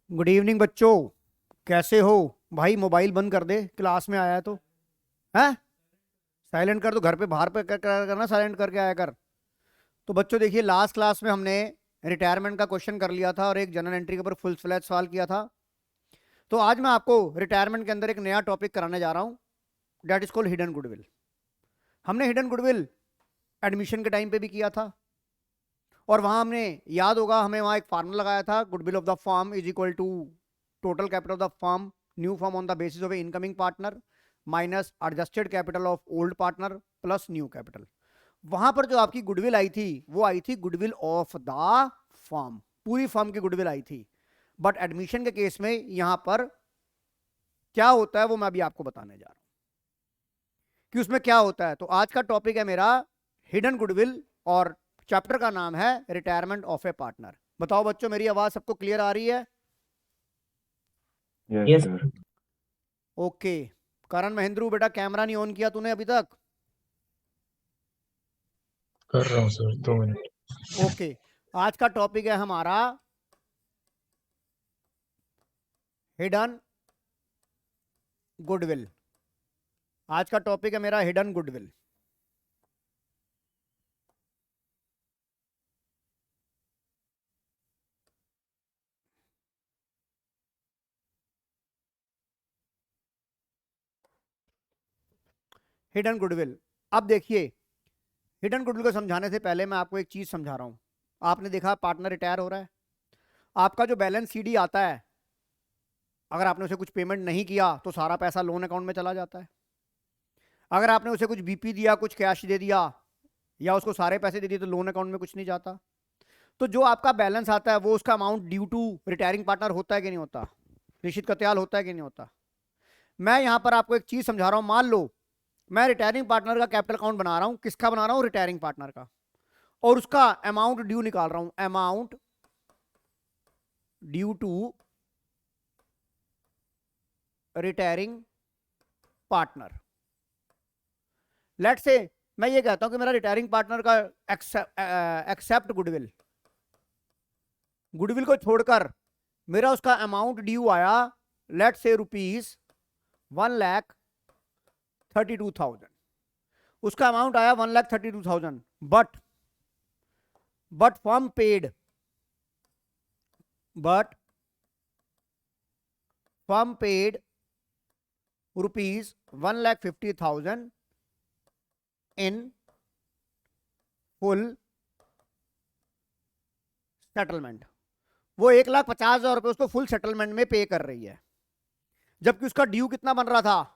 Good evening बच्चों, कैसे हो? भाई मोबाइल बंद कर दे, क्लास में आया है तो है। साइलेंट कर दो, घर पे बाहर पे करना, साइलेंट करके आया कर। तो बच्चों देखिए, लास्ट क्लास में हमने रिटायरमेंट का क्वेश्चन कर लिया था और एक जनरल एंट्री के ऊपर फुल फ्लैश सवाल किया था। तो आज मैं आपको रिटायरमेंट के अंदर एक नया टॉपिक कराने जा रहा हूँ, that is called hidden goodwill. हमने हिडन गुडविल एडमिशन के टाइम पे भी किया था और वहां हमने, याद होगा, हमें वहां एक फार्मूला लगाया था, goodwill of the firm is equal to total capital of the firm new firm on the basis of incoming partner minus adjusted capital of old partner plus new capital. वहां पर जो आपकी गुडविल आई थी वो आई थी goodwill of the firm, पूरी firm की goodwill आई थी। बट एडमिशन के केस में यहां पर क्या होता है वो मैं अभी आपको बताने जा रहा हूं कि उसमें क्या होता है। तो आज का टॉपिक है मेरा हिडन गुडविल और चैप्टर का नाम है रिटायरमेंट ऑफ ए पार्टनर। बताओ बच्चों, मेरी आवाज सबको क्लियर आ रही है? Yes sir. ओके। करण महेंद्रू बेटा, कैमरा नहीं ऑन किया तूने अभी तक? कर रहा हूँ सर, 2 मिनट। ओके। आज का टॉपिक है हमारा हिडन गुडविल। आज का टॉपिक है मेरा हिडन गुडविल। Hidden goodwill. अब देखिए, हिडन गुडविल को समझाने से पहले मैं आपको एक चीज समझा रहा हूं। आपने देखा पार्टनर रिटायर हो रहा है, आपका जो बैलेंस सीडी आता है, अगर आपने उसे कुछ पेमेंट नहीं किया तो सारा पैसा लोन अकाउंट में चला जाता है। अगर आपने उसे कुछ बीपी दिया, कुछ कैश दे दिया या उसको सारे पैसे दे दिए तो लोन अकाउंट में कुछ नहीं जाता। तो जो आपका बैलेंस आता है वो उसका amount due to retiring partner होता है कि नहीं होता? निश्चित कत्याल होता है कि नहीं होता? मैं यहां पर आपको एक चीज समझा रहा हूं। मान लो मैं रिटायरिंग पार्टनर का कैपिटल अकाउंट बना रहा हूं। किसका बना रहा हूं? रिटायरिंग पार्टनर का। और उसका अमाउंट ड्यू निकाल रहा हूं, amount due to retiring partner. Let's say मैं ये कहता हूं कि मेरा रिटायरिंग पार्टनर का एक्सेप्ट गुडविल, गुडविल को छोड़कर मेरा उसका अमाउंट ड्यू आया, लेट से रुपीज 1,32,000। उसका अमाउंट आया 1,32,000। But firm paid, but firm paid rupees 1,50,000 in full settlement. वो 1,50,000 रुपए उसको फुल सेटलमेंट में पे कर रही है, जबकि उसका ड्यू कितना बन रहा था?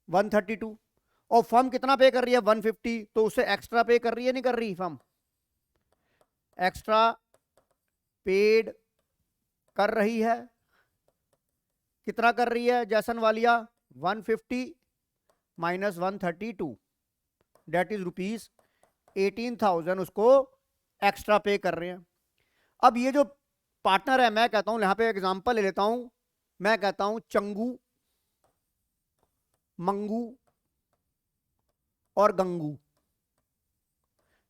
132। और फर्म कितना पे कर रही है? 150। तो उसे एक्स्ट्रा पे कर रही है, नहीं कर रही? फर्म एक्स्ट्रा पेड कर रही है। कितना कर रही है Jason Walia? 150 minus 132, that is rupees 18,000 उसको एक्स्ट्रा पे कर रहे हैं। अब ये जो पार्टनर है, मैं कहता हूं, यहां पे एग्जांपल ले लेता हूं, मैं कहता हूं चंगू, मंगू और गंगू।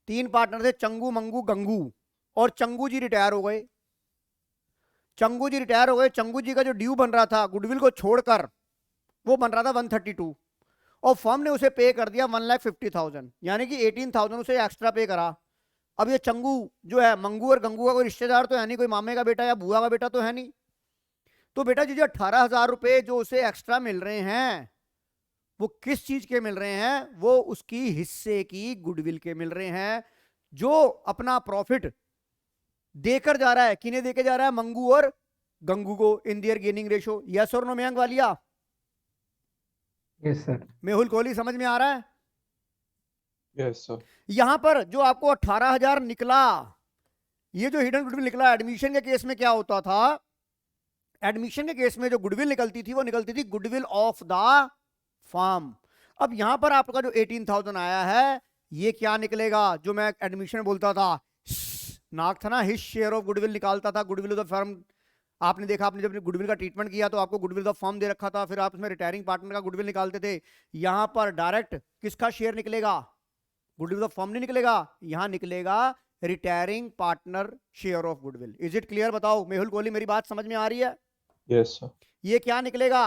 तीन पार्टनर थे, चंगू मंगू गंगू। और चंगू जी रिटायर हो गए। चंगू जी रिटायर हो गए। चंगू जी का जो ड्यू बन रहा था गुडविल को छोड़कर, वो बन रहा था 132, और फर्म ने उसे पे कर दिया 1,50,000, यानी कि 18,000 उसे एक्स्ट्रा पे करा। अब ये चंगू जो है, मंगू और गंगू का कोई रिश्तेदार तो है नहीं, कोई मामे का बेटा या बुआ का बेटा तो है नहीं। तो बेटा जी, जो 18,000 रुपए जो उसे एक्स्ट्रा मिल रहे हैं वो किस चीज के मिल रहे हैं? वो उसकी हिस्से की गुडविल के मिल रहे हैं, जो अपना प्रॉफिट देकर जा रहा है। किन्हें देके जा रहा है? मंगू और गंगू को, in their gaining ratio. Yes और no Mayank Walia? Yes sir. Mehul Kohli, समझ में आ रहा है? Yes sir. यहां पर जो आपको 18,000 निकला, ये जो हिडन गुडविल निकला, एडमिशन के केस में क्या होता था? एडमिशन के केस में जो गुडविल निकलती थी वो निकलती थी गुडविल ऑफ द फर्म। अब यहां पर आपका जो 18,000 आया है, ये क्या निकलेगा? जो मैं एडमिशन में बोलता था, नाक था ना, हिज शेयर ऑफ गुडविल निकालता था, गुडविल ऑफ द फर्म। आपने देखा, आपने जब गुडविल का ट्रीटमेंट किया तो आपको गुडविल ऑफ फर्म दे रखा था, फिर आप उसमें रिटायरिंग पार्टनर का गुडविल निकालते थे। यहां पर डायरेक्ट किसका शेयर निकलेगा? गुडविल ऑफ फर्म नहीं निकलेगा, यहां निकलेगा retiring partner share of goodwill. Is it clear? बताओ मेहुल कोहली, मेरी बात समझ में आ रही है? Yes, sir. ये क्या निकलेगा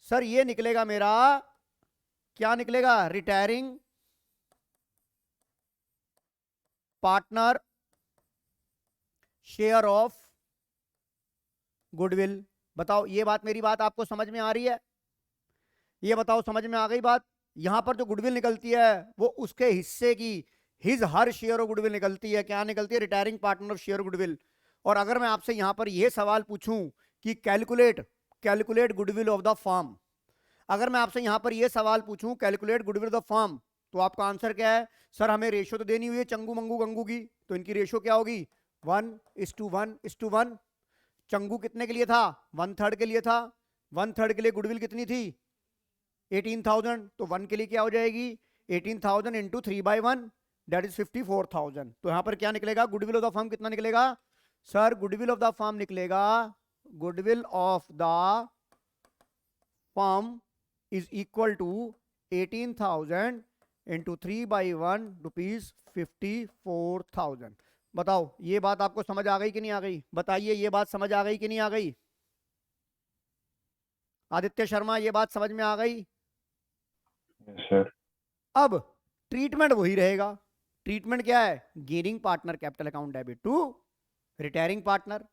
सर? ये निकलेगा मेरा, क्या निकलेगा? Retiring partner share of goodwill. बताओ ये बात, मेरी बात आपको समझ में आ रही है? ये बताओ समझ में आ गई बात? यहां पर जो गुडविल निकलती है वो उसके हिस्से की, his her share of goodwill निकलती है। क्या निकलती है? Retiring partner of share goodwill. और अगर मैं आपसे यहां पर यह सवाल पूछूं कि calculate goodwill of the firm, अगर मैं आपसे यहां पर यह सवाल पूछूं calculate goodwill of the firm, तो आपका आंसर क्या है? सर हमें रेशो तो देनी हुई है चंगू मंगू गंगू की, तो इनकी रेशो क्या होगी? 1:1:1। चंगू कितने के लिए था? 1/3 के लिए था। 1/3 के लिए गुडविल कितनी थी? 18,000। तो 1 के लिए क्या हो जाएगी? 18,000 इंटू 3/1, दैट इज 54,000। तो यहां पर क्या निकलेगा? गुडविल ऑफ द फर्म कितना निकलेगा sir? Goodwill of the firm निकलेगा, goodwill of the firm is equal to 18,000 into 3/1 rupees 54,000। बताओ ये बात आपको समझ आ गई कि नहीं आ गई? बताइए ये बात समझ आ गई कि नहीं आ गई? आदित्य शर्मा ये बात समझ में आ गई? Yes, sir. अब ट्रीटमेंट वही रहेगा। ट्रीटमेंट क्या है? Gaining partner capital account debit to retiring partner,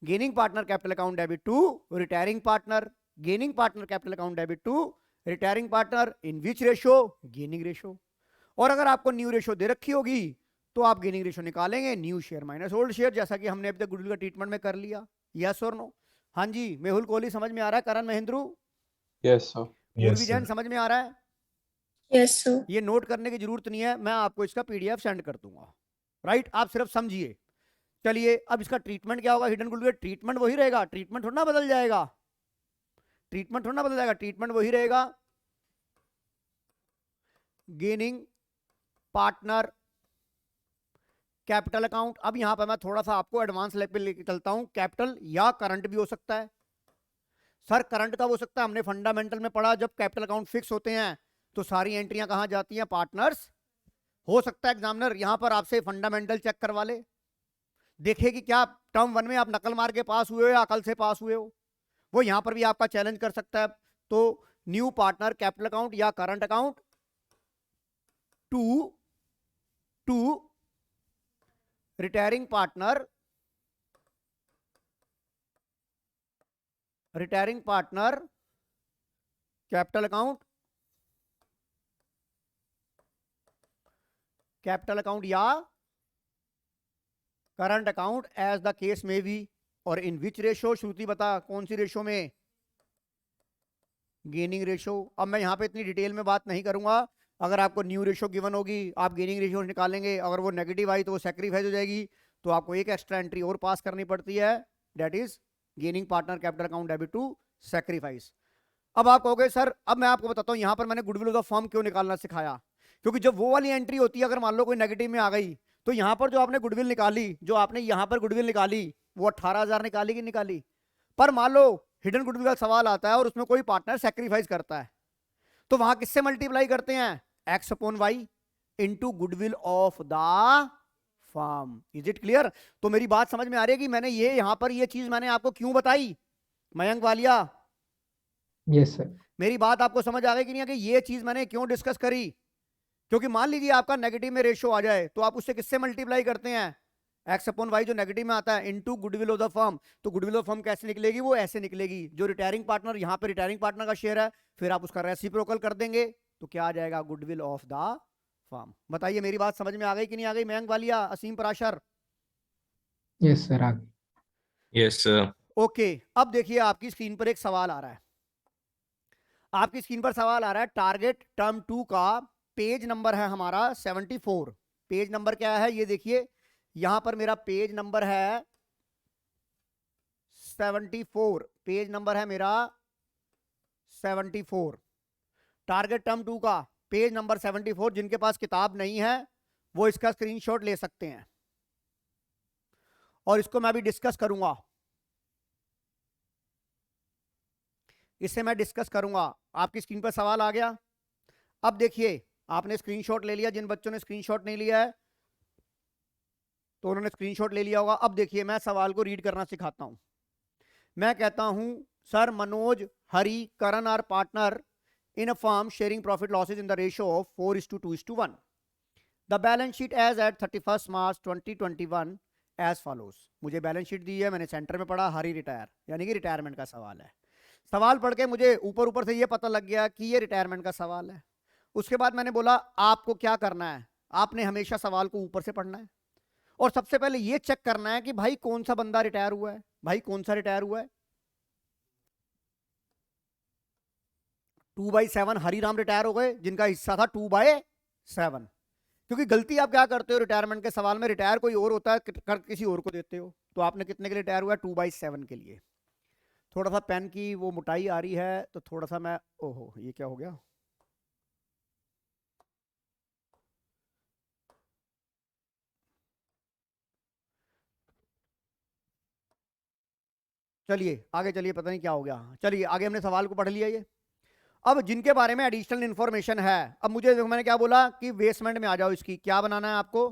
gaining partner capital account debit to retiring partner, gaining partner capital account debit to retiring partner, in which ratio? Gaining ratio. और अगर आपको new ratio दे रखी होगी तो आप gaining ratio निकालेंगे, new share minus old share, जैसा कि हमने अभी तक गुडविल का ट्रीटमेंट में कर लिया। यस और नो? हाँ जी मेहुल कोहली समझ में आ रहा है? करण महेंद्रू, Yes, sir. पूर्वी जैन समझ में आ रहा है? Yes sir. ये नोट करने की जरूरत नहीं है, मैं आपको इसका पीडीएफ सेंड कर दूंगा। राइट, आप सिर्फ समझिए। चलिए अब इसका ट्रीटमेंट क्या होगा? हिडन गुडविल ट्रीटमेंट वही रहेगा, ट्रीटमेंट थोड़ा ना बदल जाएगा, ट्रीटमेंट थोड़ा ना बदल जाएगा, ट्रीटमेंट वही रहेगा। Gaining partner capital account. अब यहां पर मैं थोड़ा सा आपको एडवांस लेवल पे लेके चलता हूं। कैपिटल या करंट भी हो सकता है। सर करंट कब हो सकता है? हमने फंडामेंटल में पढ़ा, जब कैपिटल अकाउंट फिक्स होते हैं तो सारी एंट्रियां कहां जाती हैं? पार्टनर्स। हो सकता है एग्जामिनर यहां पर आपसे फंडामेंटल चेक करवा ले, देखे कि क्या टर्म 1 में आप नकल मार के पास हुए हो या अकल से पास हुए हो, वो यहां पर भी आपका चैलेंज कर सकता है। तो न्यू पार्टनर कैपिटल अकाउंट या current account to retiring partner capital account या current account as the case में भी। और इन विच रेशो? श्रुति बता कौन सी रेशो में? Gaining ratio. अब मैं यहां पे इतनी डिटेल में बात नहीं करूंगा। अगर आपको न्यू रेशो गिवन होगी, आप गेनिंग रेशो निकालेंगे, अगर वो नेगेटिव आई तो वो सैक्रिफाइस हो जाएगी, तो आपको एक एक्स्ट्रा एंट्री और पास करनी पड़ती है, that is gaining partner capital account debit to sacrifice. अब आप कहोगे सर, अब मैं आपको बताता हूं यहां पर मैंने गुडविल ऑफ द फर्म क्यों निकालना सिखाया, क्योंकि जब वो वाली एंट्री होती है, अगर मान लो कोई नेगेटिव में आ गई, तो यहां पर जो आपने गुडविल निकाली, जो आपने यहां पर गुडविल निकाली, वो 18,000 निकाली कि निकाली? पर मान लो हिडन गुडविल का सवाल आता है और उसमें कोई पार्टनर सैक्रिफाइस करता है, तो वहां किससे मल्टीप्लाई करते हैं? X upon Y into goodwill of the firm. Is it clear? तो मेरी बात समझ में आ रही है कि मैंने ये यहां पर ये चीज मैंने आपको क्यों बताई? Mayank Walia, yes sir. मेरी बात आपको समझ आ गई कि नहीं आ गई? ये चीज मैंने क्यों डिस्कस करी? क्योंकि मान लीजिए आपका नेगेटिव में रेशियो आ जाए, तो आप उससे किससे मल्टीप्लाई करते हैं? एक्स अपॉन वाई जो नेगेटिव में आता है into goodwill of the firm. तो गुडविल ऑफ फर्म कैसे निकलेगी? वो ऐसे निकलेगी, जो रिटायरिंग पार्टनर, यहां पे रिटायरिंग पार्टनर का शेयर है, फिर आप उसका रेसिप्रोकल कर देंगे, तो क्या आ जाएगा? Goodwill of the firm. बताइए मेरी बात समझ में आ गई कि नहीं आ गई? मयंक वालिया, असीम पराशर। यस सर, आ गई। Yes, sir. ओके, अब देखिए आपकी स्क्रीन पर एक सवाल आ रहा है, आपकी स्क्रीन पर सवाल आ रहा है टारगेट टर्म 2 का, पेज नंबर है हमारा 74। पेज नंबर क्या है ये देखिए, यहां पर मेरा पेज नंबर है 74, पेज नंबर है मेरा 74, टारगेट टर्म 2 का पेज नंबर 74। जिनके पास किताब नहीं है वो इसका स्क्रीनशॉट ले सकते हैं, और इसको मैं भी डिस्कस करूंगा, इससे मैं डिस्कस करूंगा। आपकी स्क्रीन पर सवाल आ गया? अब देखिए, आपने स्क्रीनशॉट ले लिया, जिन बच्चों ने स्क्रीनशॉट नहीं लिया है तो उन्होंने स्क्रीनशॉट ले लिया होगा। अब देखिए मैं सवाल को रीड करना सिखाता हूं। मैं कहता हूं sir Manoj, Hari, Karan are partner in a firm sharing profit losses in the ratio of 4:2:1. The balance sheet as at 31st March 2021 as follows. मुझे बैलेंस शीट दी है, मैंने सेंटर में पढ़ा हरी रिटायर, यानी कि रिटायरमेंट का सवाल है। सवाल पढ़ के मुझे ऊपर ऊपर से ये पता लग गया कि ये रिटायरमेंट का सवाल है। उसके बाद मैंने बोला आपको क्या करना है, आपने हमेशा सवाल को ऊपर से पढ़ना है और सबसे पहले ये चेक करना है कि भाई कौन सा बंदा रिटायर हुआ है, भाई कौन सा रिटायर हुआ है। 2/7 हरिराम रिटायर हो गए, जिनका हिस्सा था 2/7। क्योंकि गलती आप क्या करते हो रिटायरमेंट के सवाल में, रिटायर कोई और होता है, कर किसी और को देते हो। तो आपने कितने के लिए रिटायर हुआ है? 2/7 के लिए। थोड़ा सा पेन की वो मोटाई आ रही है तो थोड़ा सा मैं, ओहो ये क्या हो गया। चलिए आगे चलिए, पता नहीं क्या हो गया। चलिए आगे, हमने सवाल को पढ़ लिया ये। अब जिनके बारे में एडिशनल इंफॉर्मेशन है, अब मुझे देखो मैंने क्या बोला कि बेसमेंट में आ जाओ, इसकी क्या बनाना है आपको,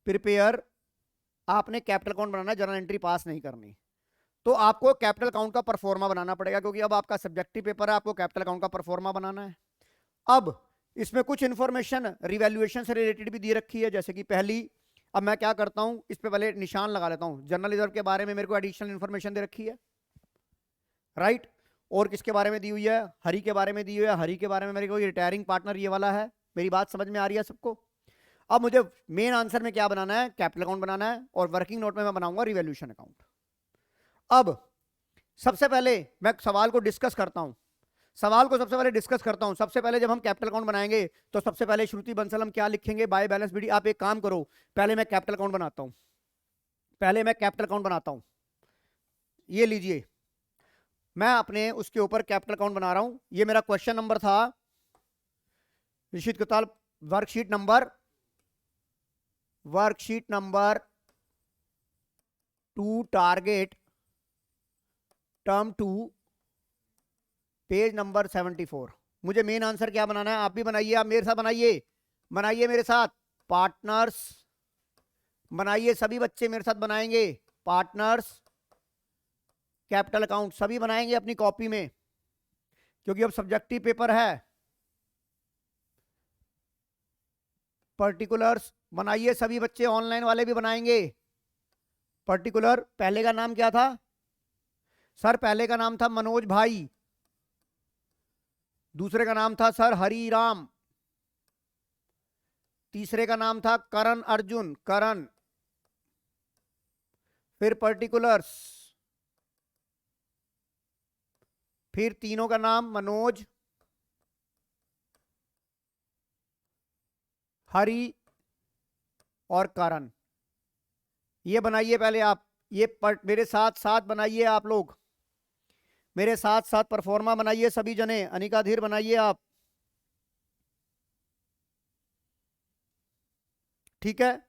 प्रिपेयर। आपने कैपिटल अकाउंट बनाना है, जर्नल एंट्री पास नहीं करनी। तो आपको कैपिटल अकाउंट का परफॉर्मा बनाना पड़ेगा, क्योंकि अब आपका सब्जेक्टिव पेपर है, आपको कैपिटल अकाउंट का परफॉर्मा बनाना है। अब इसमें कुछ इंफॉर्मेशन रिवैल्यूएशन से रिलेटेड भी दी रखी है, जैसे कि पहली, अब मैं क्या करता हूं, इस पे पहले निशान लगा लेता हूं। जनरल रिजर्व के बारे में मेरे को एडिशनल इंफॉर्मेशन दे रखी है, राइट। और किसके बारे में दी हुई है? हरी के बारे में दी हुई है। हरी के बारे में मेरे को रिटायरिंग पार्टनर ये वाला है। मेरी बात समझ में आ रही है सबको? अब मुझे मेन आंसर में क्या बनाना है? कैपिटल अकाउंट बनाना है, और वर्किंग नोट में मैं बनाऊंगा रिवैल्यूएशन अकाउंट। अब सबसे पहले मैं सवाल को डिस्कस करता हूं, सवाल को सबसे पहले डिस्कस करता हूं। सबसे पहले जब हम कैपिटल अकाउंट बनाएंगे तो सबसे पहले श्रुति बंसल हम क्या लिखेंगे? By balance BD. आप एक काम करो, पहले मैं कैपिटल अकाउंट बनाता हूं, पहले मैं कैपिटल अकाउंट बनाता हूं। ये लीजिए, मैं अपने उसके ऊपर कैपिटल अकाउंट बना रहा हूं। ये मेरा क्वेश्चन नंबर था निश्चित कताल, worksheet number 2, target term 2, page number 74। मुझे मेन आंसर क्या बनाना है? आप भी बनाइए, आप मेरे साथ बनाइए, बनाइए मेरे साथ। पार्टनर्स बनाइए, सभी बच्चे मेरे साथ बनाएंगे। पार्टनर्स कैपिटल अकाउंट सभी बनाएंगे अपनी कॉपी में, क्योंकि अब सब्जेक्टिव पेपर है। पर्टिकुलर्स बनाइए सभी बच्चे, ऑनलाइन वाले भी बनाएंगे। पर्टिकुलर पहले का नाम क्या था सर? पहले का नाम था मनोज भाई, दूसरे का नाम था सर हरी राम, तीसरे का नाम था करण अर्जुन, करण। फिर पर्टिकुलर्स, फिर तीनों का नाम मनोज, हरी और करण। ये बनाइए पहले आप, ये मेरे साथ साथ बनाइए आप लोग, मेरे साथ साथ परफॉर्मा बनाइए सभी जने। अनिका धीर बनाइए आप, ठीक है।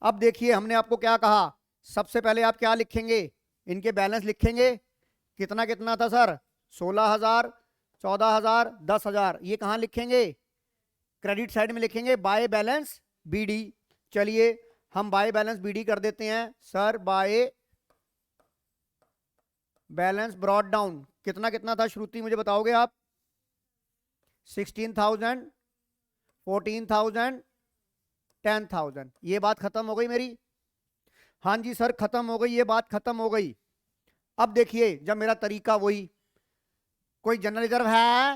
अब देखिए हमने आपको क्या कहा, सबसे पहले आप क्या लिखेंगे? इनके बैलेंस लिखेंगे। कितना कितना था सर? 16,000, 14,000, 10,000। ये कहां लिखेंगे? क्रेडिट साइड में लिखेंगे, बाय बैलेंस बीडी। चलिए हम बाय बैलेंस बीडी कर देते हैं sir. By balance brought down कितना कितना था श्रुति, मुझे बताओगे आप? 16,000, 14,000, 10,000। ये बात खत्म हो गई मेरी? हाँ जी सर खत्म हो गई, ये बात खत्म हो गई। अब देखिए, जब मेरा तरीका वही, कोई जनरल रिजर्व है,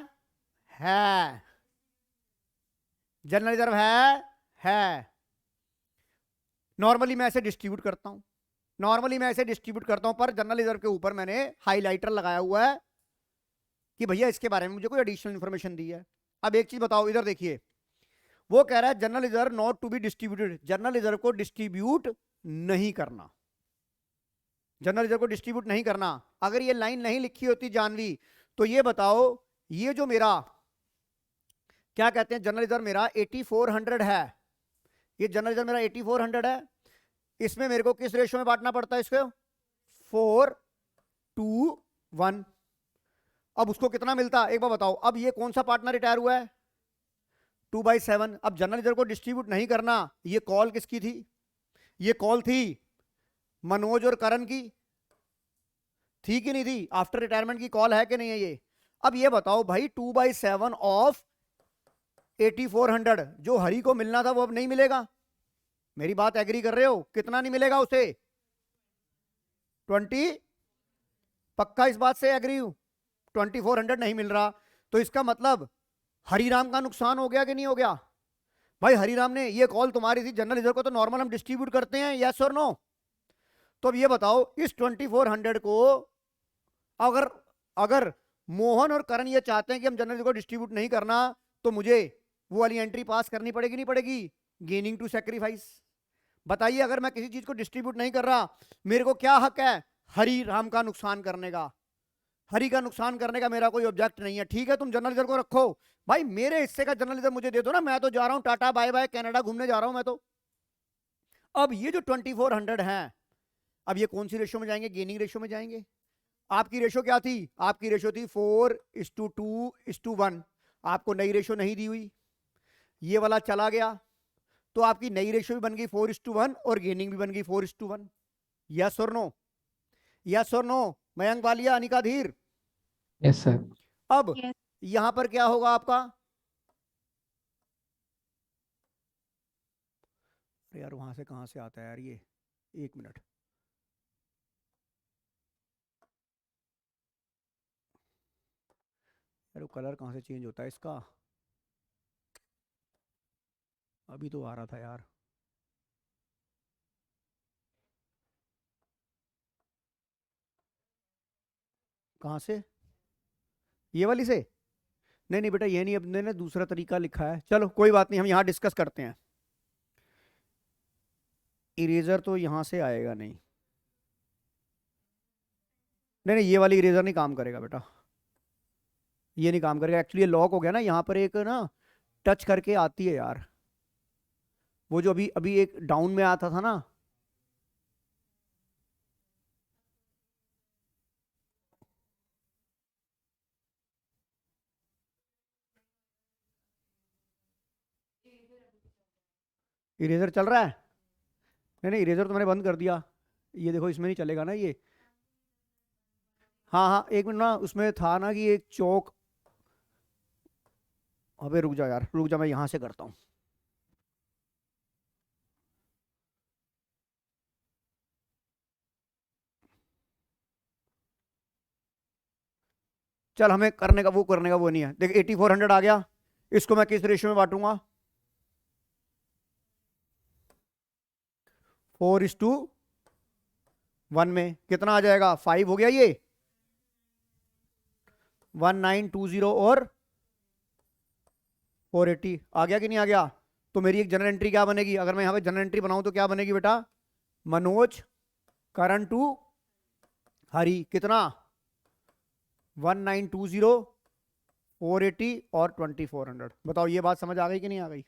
जनरल रिजर्व है। नॉर्मली मैं ऐसे डिस्ट्रीब्यूट करता हूं, पर जनरल रिजर्व के ऊपर मैंने हाइलाइटर लगाया हुआ है कि भैया इसके बारे में मुझे कोई एडिशनल इंफॉर्मेशन दी है। अब एक चीज बताओ, इधर देखिए, वो कह रहा है general reserve not to be distributed. General reserve को डिस्ट्रीब्यूट नहीं करना, जनरल रिजर्व को डिस्ट्रीब्यूट नहीं करना। अगर ये लाइन नहीं लिखी होती जानवी, तो ये बताओ, ये जो मेरा क्या कहते हैं, जनरल रिजर्व मेरा 8400 है, ये जनरल रिजर्व मेरा 8400 है। इसमें मेरे को किस रेशो में बांटना पड़ता है इसको? 4:1। अब उसको कितना मिलता है एक बार बताओ। अब ये कौन सा पार्टनर रिटायर हुआ है? 2/7। अब जनरल रिजर्व को डिस्ट्रीब्यूट नहीं करना, ये कॉल किसकी थी? ये कॉल थी मनोज और करण की, थी कि नहीं थी? आफ्टर रिटायरमेंट की कॉल है कि नहीं है ये? अब ये बताओ भाई 2/7 ऑफ 8400 जो हरी को मिलना था वो अब नहीं मिलेगा। मेरी बात एग्री कर रहे हो? कितना नहीं मिलेगा उसे? 20। पक्का इस बात से एग्री हूं? 2400 नहीं मिल रहा, तो इसका मतलब हरिराम का नुकसान हो गया कि नहीं हो गया? भाई हरिराम ने, ये कॉल तुम्हारी थी, जनरल रिजर्व को तो नॉर्मल हम डिस्ट्रीब्यूट करते हैं, यस और नो? तो अब ये बताओ इस 2400 को अगर अगर मोहन और करण ये चाहते हैं कि हम जनरल रिजर्व को डिस्ट्रीब्यूट नहीं करना, तो मुझे वो वाली एंट्री पास करनी पड़ेगी नहीं पड़ेगी? Gaining to sacrifice. बताइए, अगर मैं किसी चीज को डिस्ट्रीब्यूट नहीं कर रहा, मेरे को क्या हक है हरि राम का नुकसान करने का? हरि का नुकसान करने का मेरा कोई ऑब्जेक्ट नहीं है। ठीक है, तुम जनरल रिजर्व को रखो, भाई मेरे हिस्से का जनरल रिजर्व मुझे दे दो ना, मैं तो जा रहा हूं टाटा बाय बाय, कनाडा घूमने जा रहा हूं मैं तो। अब ये जो 2400 है, अब ये कौन सी रेशो में जाएंगे? गेनिंग रेशो में जाएंगे। आपकी रेशो क्या थी? आपकी रेशो थी 4:2:1। आपको नई रेशो नहीं दी हुई, ये वाला चला गया, तो आपकी नई रेशो भी बन गई 4:1 और गेनिंग भी बन गई 4:1। यस और नो? यस और नो? मयंक वालिया, अनिका धीर? Yes sir. अब Yes. यहां पर क्या होगा आपका? अरे यार वहां से कहां से आता है यार ये? 1 मिनट। यार वो कलर कहां से चेंज होता है इसका? अभी तो आ रहा था यार। कहां से? ये वाली से? नहीं नहीं बेटा, ये नहीं, अब मैंने दूसरा तरीका लिखा है। चलो कोई बात नहीं, हम यहाँ डिस्कस करते हैं। इरेजर तो यहाँ से आएगा नहीं, नहीं नहीं, ये वाली इरेजर नहीं काम करेगा बेटा, ये नहीं काम करेगा। एक्चुअली ये लॉक हो गया ना, यहाँ पर एक ना टच करके आती है यार, वो जो अभी अभी एक डाउन में आता था ना। इरेजर चल रहा है? नहीं नहीं, इरेजर तो मैंने बंद कर दिया। ये देखो, इसमें नहीं चलेगा ना ये। हाँ हाँ, 1 मिनट ना, उसमें था ना कि एक चौक। अबे रुक जा यार, रुक जा, मैं यहाँ से करता हूँ। चल, हमें करने का वो नहीं है। देख 8400 आ गया, इसको मैं किस रेशियो में बांटूंगा? 4:1 में। कितना आ जाएगा? 5 हो गया ये, 1920 और 480 आ गया कि नहीं आ गया? तो मेरी एक जनरल एंट्री क्या बनेगी? अगर मैं यहाँ पे जनरल एंट्री बनाऊं तो क्या बनेगी बेटा? मनोज करण टू हरी, कितना? 1920, 480 और 2400। बताओ ये बात समझ आ गई कि नहीं आ गई?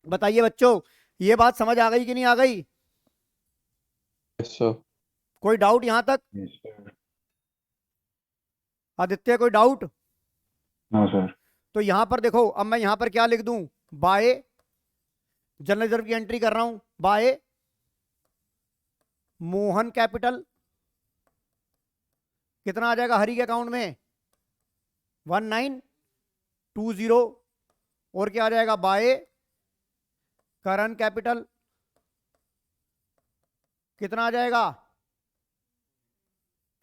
बताइए बच्चों, ये बात समझ आ गई कि नहीं आ गई? Yes, sir. कोई डाउट यहां तक? Yes, sir. आदित्य कोई डाउट? No, sir. तो यहां पर देखो, अब मैं यहां पर क्या लिख दूं? बाय, जनरल रिजर्व की एंट्री कर रहा हूं, बाय मोहन कैपिटल। कितना आ जाएगा हरी के अकाउंट में? 1920। और क्या आ जाएगा? बाय करण कैपिटल। कितना आ जाएगा?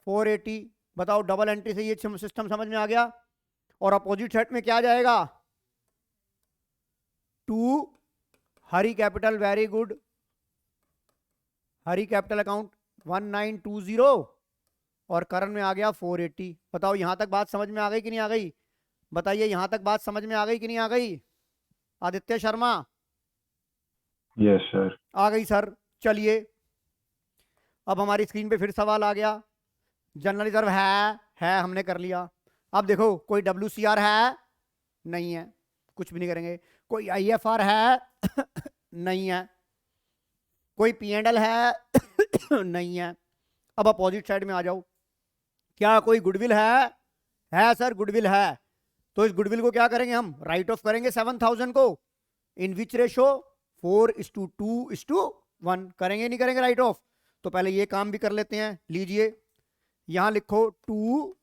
480। बताओ, डबल एंट्री से ये सिस्टम समझ में आ गया? और अपोजिट साइड में क्या आ जाएगा? 2 हरी कैपिटल, वेरी गुड, हरी कैपिटल अकाउंट 1920 और करण में आ गया 480। बताओ यहां तक बात समझ में आ गई कि नहीं आ गई? बताइए यहां तक बात समझ में आ गई कि नहीं आ गई? आदित्य शर्मा? Yes, sir. आ गई सर। चलिए, अब हमारी स्क्रीन पे फिर सवाल आ गया। जनरल रिजर्व है, हमने कर लिया। अब देखो, कोई WCR है? नहीं है, कुछ भी नहीं करेंगे। कोई IFR है? नहीं है। कोई P&L है? नहीं है। अब अपोजिट साइड में आ जाओ, क्या कोई गुडविल है? है सर, गुडविल है। तो इस गुडविल को क्या करेंगे हम, राइट ऑफ करेंगे 7000 को। इन विच रेशो, 4:2:1 करेंगे, नहीं करेंगे राइट ऑफ? तो पहले ये काम भी कर लेते हैं। लीजिए यहां लिखो 2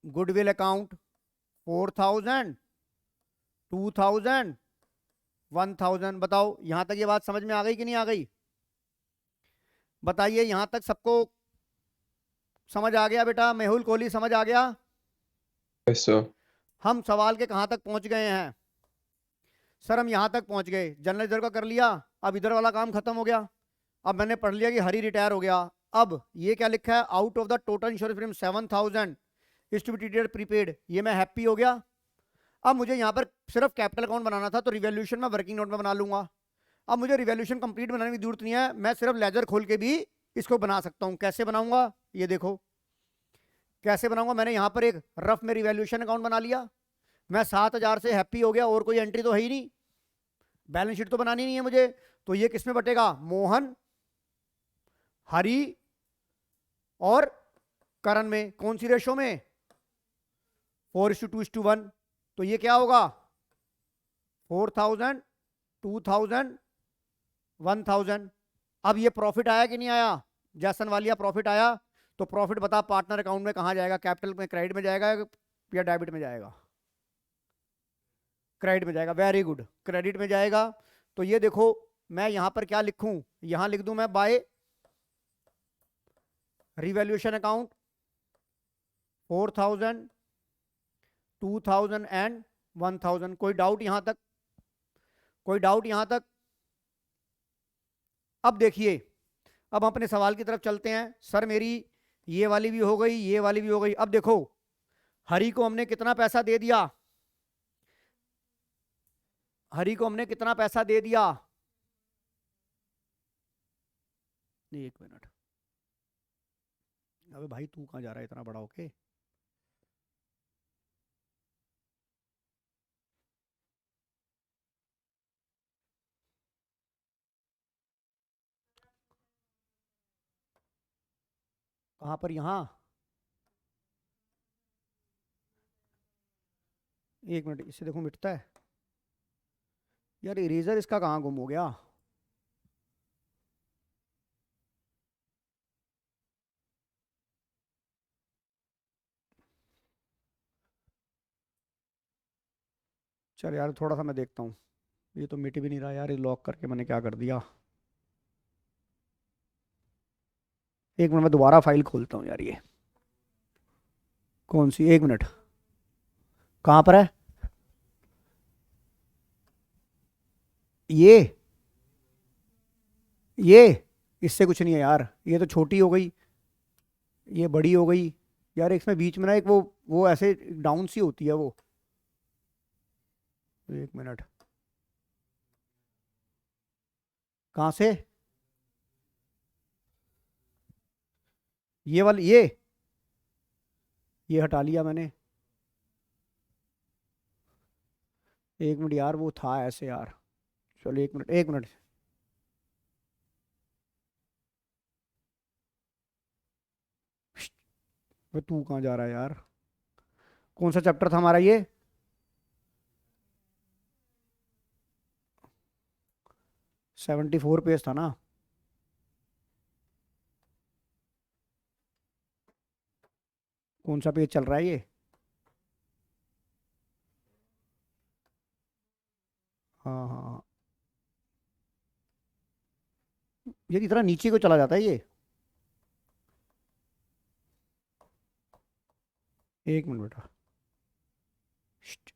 गुडविल अकाउंट 4000, 2000, 1000। बताओ यहां तक ये बात समझ में आ गई कि नहीं आ गई? बताइए यहां तक सबको समझ आ गया बेटा? मेहुल कोहली समझ आ गया? Yes, sir. हम सवाल के कहां तक पहुंच गए हैं? सर हम यहां तक पहुंच गए, जनरल इधर का कर लिया, अब इधर वाला काम खत्म हो गया। अब मैंने पढ़ लिया कि हरी रिटायर हो गया। अब ये क्या लिखा है, out of the total insurance premium 7000 is to be treated prepaid, ये मैं हैप्पी हो गया। अब मुझे यहाँ पर सिर्फ कैपिटल अकाउंट बनाना था, तो रिवैल्यूएशन में वर्किंग नोट में बना लूंगा। अब मुझे रिवैल्यूएशन कंप्लीट बनाने की जरूरत नहीं है, मैं सिर्फ लेजर खोल के भी इसको बना सकता हूँ। कैसे बनाऊंगा ये देखो, कैसे बनाऊंगा। मैंने यहाँ पर एक रफ में रिवैल्यूएशन अकाउंट बना लिया, मैं 7000 से हैप्पी हो गया, और कोई एंट्री तो है ही नहीं, बैलेंस शीट तो बनानी नहीं है मुझे। तो ये किस में बटेगा, मोहन, हरी और करण में। कौन सी रेशो में, 4:2:1। तो ये क्या होगा, 4000, 2000, 1000। अब ये प्रॉफिट आया कि नहीं आया, जैसन वालिया प्रॉफिट आया। तो प्रॉफिट बता पार्टनर अकाउंट में कहां जाएगा, कैपिटल में, क्रेडिट में जाएगा या डेबिट में जाएगा? क्रेडिट में जाएगा। वेरी गुड, क्रेडिट में जाएगा। तो ये देखो मैं यहां पर क्या लिखूं, यहां लिख दूं मैं बाय रिवैल्यूएशन अकाउंट 4000, 2000 एंड 1000। कोई डाउट यहां तक, कोई डाउट यहां तक? अब देखिए, अब हम अपने सवाल की तरफ चलते हैं। सर मेरी ये वाली भी हो गई, ये वाली भी हो गई। अब देखो हरी को हमने कितना पैसा दे दिया, हरी को हमने कितना पैसा दे दिया, एक मिनट। अबे भाई तू कहां जा रहा है इतना बड़ा होके? कहां पर, यहां? एक मिनट, इसे देखो मिटता है यार, इरेजर इसका कहां गुम हो गया? चल यार थोड़ा सा मैं देखता हूँ, ये तो मिट भी नहीं रहा यार, ये लॉक करके मैंने क्या कर दिया। एक मिनट मैं दोबारा फाइल खोलता हूँ यार। ये कौन सी, एक मिनट, कहाँ पर है ये इससे कुछ नहीं है यार, ये तो छोटी हो गई, ये बड़ी हो गई यार। इसमें बीच में ना एक वो ऐसे डाउन सी होती है वो। एक मिनट, कहाँ से, ये वाली, ये हटा लिया मैंने। एक मिनट यार, वो था ऐसे यार। चलो एक मिनट, एक मिनट। वे तू कहाँ जा रहा है यार? कौन सा चैप्टर था हमारा ये? 74 पेज था ना? कौन सा पेज चल रहा है ये? हाँ हाँ हाँ। ये इतना नीचे को चला जाता है ये। एक मिनट बेटा, शिट।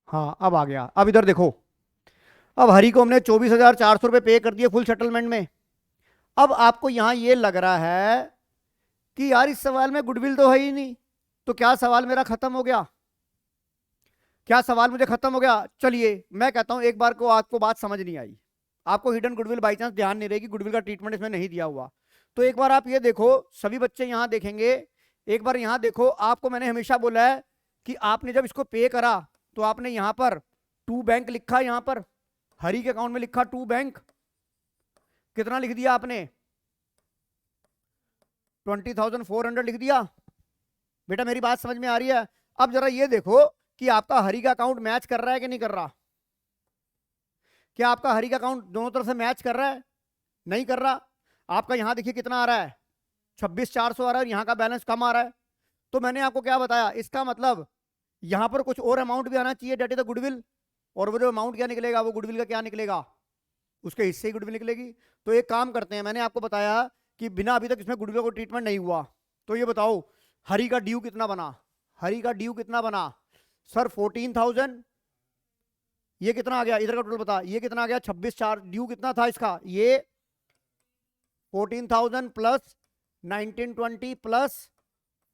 हाँ अब आ गया। अब इधर देखो, अब हरी को हमने 24,400 रुपये पे कर दिए फुल सेटलमेंट में। अब आपको यहां ये लग रहा है कि यार इस सवाल में गुडविल तो है ही नहीं, तो क्या सवाल मेरा खत्म हो गया? क्या सवाल मुझे खत्म हो गया? चलिए मैं कहता हूं एक बार को आपको बात समझ नहीं आई, आपको हिडन गुडविल बाई चांस ध्यान नहीं रहेगी, गुडविल का ट्रीटमेंट इसमें नहीं दिया हुआ, तो एक बार आप ये देखो, सभी बच्चे यहां देखेंगे, एक बार यहां देखो। आपको मैंने हमेशा बोला है कि आपने जब इसको पे करा तो आपने यहां पर टू बैंक लिखा, यहां पर हरी के अकाउंट में लिखा टू बैंक, कितना लिख दिया आपने? 20,400 लिख दिया। बेटा मेरी बात समझ में आ रही है? अब जरा ये देखो कि आपका हरी का अकाउंट मैच कर रहा है कि नहीं कर रहा। क्या आपका हरी का अकाउंट दोनों तरफ से मैच कर रहा है? नहीं कर रहा। आपका यहां देखिए कितना आ रहा है, 26,400 आ रहा है, और यहां का बैलेंस कम आ रहा है। तो मैंने आपको क्या बताया, इसका मतलब यहां पर कुछ और अमाउंट भी आना चाहिए, डेट इज द गुडविल। और वो जो अमाउंट क्या निकलेगा, वो गुडविल का क्या निकलेगा, उसके हिस्से ही गुडविल निकलेगी। तो एक काम करते हैं, मैंने आपको बताया कि बिना अभी तक इसमें गुडविल को ट्रीटमेंट नहीं हुआ, तो ये बताओ हरी का ड्यू कितना बना? हरी का ड्यू कितना बना सर? 14,000। ये कितना आ गया इधर का टोटल बता, ये कितना आ गया? 26,400। ड्यू कितना था इसका? ये 14,000 प्लस 1920 प्लस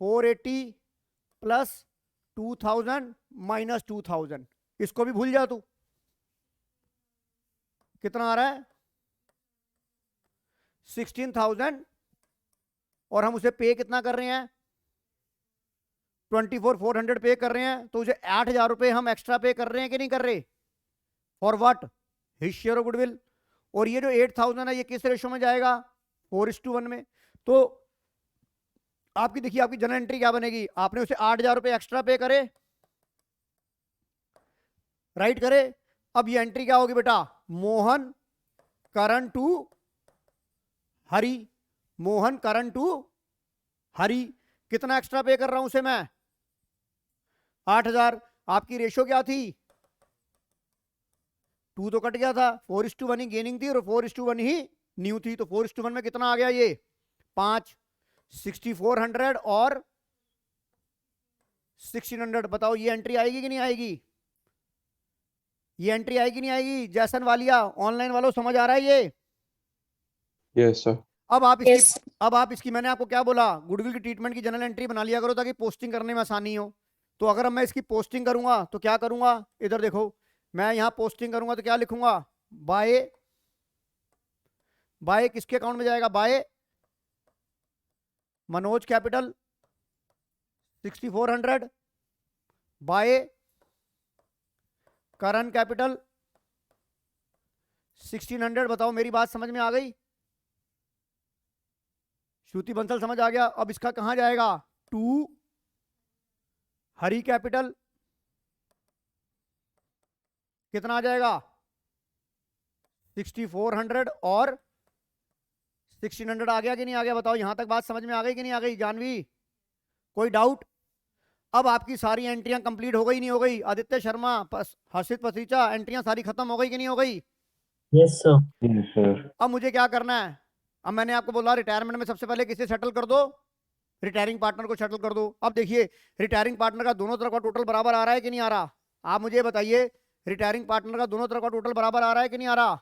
480 प्लस 2,000 माइनस 2,000। इसको भी भूल जा तू। कितना आ रहा है? 16,000। और हम उसे पे कितना कर रहे हैं? 24,400 पे कर रहे हैं। तो उसे 8,000 रुपए हम एक्स्ट्रा पे कर रहे हैं कि नहीं कर रहे? For what? His share of goodwill. और ये जो 8,000 है ये किस रेशो में जाएगा? 4:1 में। तो आपकी देखिए आपकी जनरल एंट्री क्या बनेगी, आपने उसे 8,000 रुपए एक्स्ट्रा पे करे, राइट करे। अब ये एंट्री क्या होगी बेटा? Mohan Karan to Hari, Mohan Karan to Hari. कितना एक्स्ट्रा पे कर रहा हूं उसे मैं? 8,000। आपकी रेशो क्या थी? 2 तो कट गया था, 4:1 ही गेनिंग थी और 4:1 ही न्यू थी। तो 4:1 में कितना आ गया? ये 5, 6,400 और 1,600। बताओ ये एंट्री आएगी कि नहीं आएगी? ये एंट्री आएगी नहीं आएगी? जैसन वालिया ऑनलाइन वालों समझ आ रहा है ये? Yes, sir. अब आप इसकी Yes. अब आप इसकी मैंने आपको क्या बोला, गुडविल की ट्रीटमेंट की जनरल एंट्री बना लिया करो ताकि पोस्टिंग करने में आसानी हो। तो अगर अब मैं इसकी पोस्टिंग करूंगा तो क्या करूंगा, इधर देखो, मैं यहां पोस्टिंग करूंगा तो क्या लिखूंगा? बाय, बाय किसके अकाउंट में जाएगा? बाय मनोज कैपिटल 6,400, बाय करण कैपिटल 1,600। बताओ मेरी बात समझ में आ गई? श्रुति बंसल समझ आ गया? अब इसका कहां जाएगा? टू हरी कैपिटल कितना आ जाएगा? 6,400 और 1,600 आ गया कि नहीं आ गया? बताओ यहां तक बात समझ में आ गई कि नहीं आ गई? जानवी कोई डाउट? अब आपकी सारी एंट्रियां कंप्लीट हो गई नहीं हो गई? आदित्य शर्मा, हर्षित पसीचा, एंट्रियां सारी खत्म हो गई कि नहीं हो गई? Yes sir. Yes, sir. अब मुझे क्या करना है? अब मैंने आपको बोला रिटायरमेंट में सबसे पहले किसे सेटल कर दो? रिटायरिंग पार्टनर को सेटल कर दो। अब देखिए रिटायरिंग पार्टनर का दोनों तरफ का टोटल बराबर आ रहा है कि नहीं आ रहा? आप मुझे बताइए, रिटायरिंग पार्टनर का दोनों तरफ का टोटल बराबर आ रहा है कि नहीं आ रहा?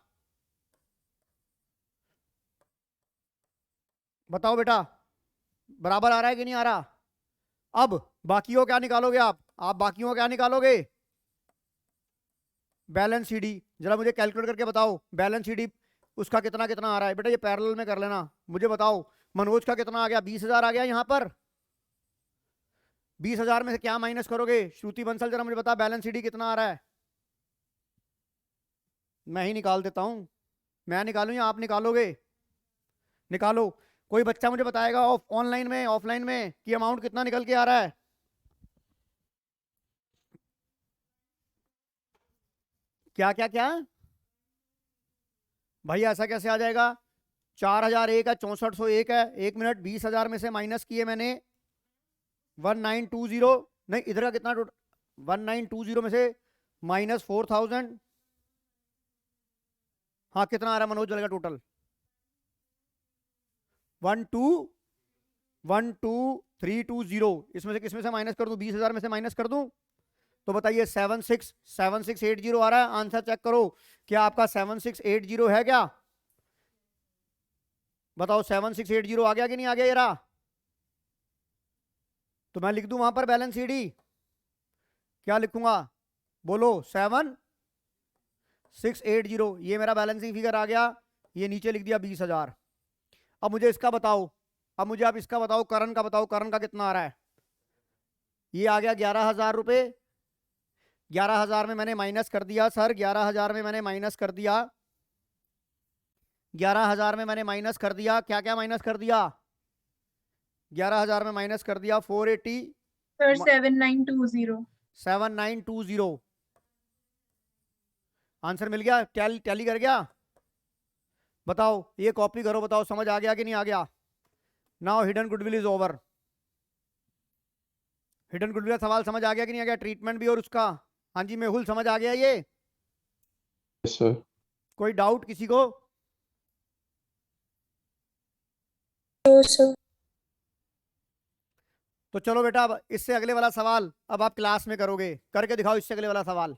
बताओ बेटा, बराबर आ रहा है कि नहीं आ रहा? अब बाकियों क्या निकालोगे आप बाकियों क्या निकालोगे? Balance CD. जरा मुझे कैलकुलेट करके बताओ, बैलेंस सीडी उसका कितना कितना आ रहा है? बेटा ये पैरेलल में कर लेना। मुझे बताओ मनोज का कितना आ गया? 20,000 आ गया यहां पर। 20,000 में से क्या माइनस करोगे? श्रुति बंसल जरा मुझे बता बैलेंस सीडी कितना आ रहा है? मैं ही निकाल देता हूं। मैं निकालूं या आप निकालोगे? निकालो। कोई बच्चा मुझे बताएगा ऑनलाइन में ऑफलाइन में कि अमाउंट कितना निकल के आ रहा है? क्या क्या क्या भाई ऐसा कैसे आ जाएगा? 4,001 है, 6401 है। 1 मिनट, 20,000 में से माइनस किए मैंने 1920। नहीं इधर का कितना टोटल? 1920 में से माइनस 4,000। हाँ कितना आ रहा है मनोज का टोटल? 12,320। इसमें से किसमें से माइनस कर दूं? 20,000 में से माइनस कर दूं तो बताइए 76,7680 आ रहा है। आंसर चेक करो, क्या आपका 7680 है क्या? बताओ 7680 आ गया कि नहीं आ गया? ये रहा। तो मैं लिख दूं वहां पर बैलेंस सीडी, क्या लिखूंगा? बोलो 7680। ये मेरा बैलेंसिंग फिगर आ गया। ये नीचे लिख दिया 20,000। अब मुझे इसका बताओ, अब मुझे आप इसका बताओ, करण का बताओ, करण का कितना आ रहा है? ये आ गया 11,000 रुपए। 11,000 में मैंने माइनस कर दिया सर, 11,000 में मैंने माइनस कर दिया, 11,000 में मैंने माइनस कर दिया, क्या क्या माइनस कर दिया, 11,000 में माइनस कर दिया 480 Sir, 7920. 7920। आंसर मिल गया, टैली कर गया। बताओ ये कॉपी करो, बताओ समझ आ गया कि नहीं आ गया। Now hidden goodwill is over. Hidden goodwill का सवाल समझ आ गया कि नहीं आ गया, ट्रीटमेंट भी और उसका। हाँ जी मेहुल समझ आ गया ये, Yes, sir. कोई डाउट किसी को? No, sir. तो चलो बेटा अब इससे अगले वाला सवाल अब आप क्लास में करोगे, करके दिखाओ इससे अगले वाला सवाल।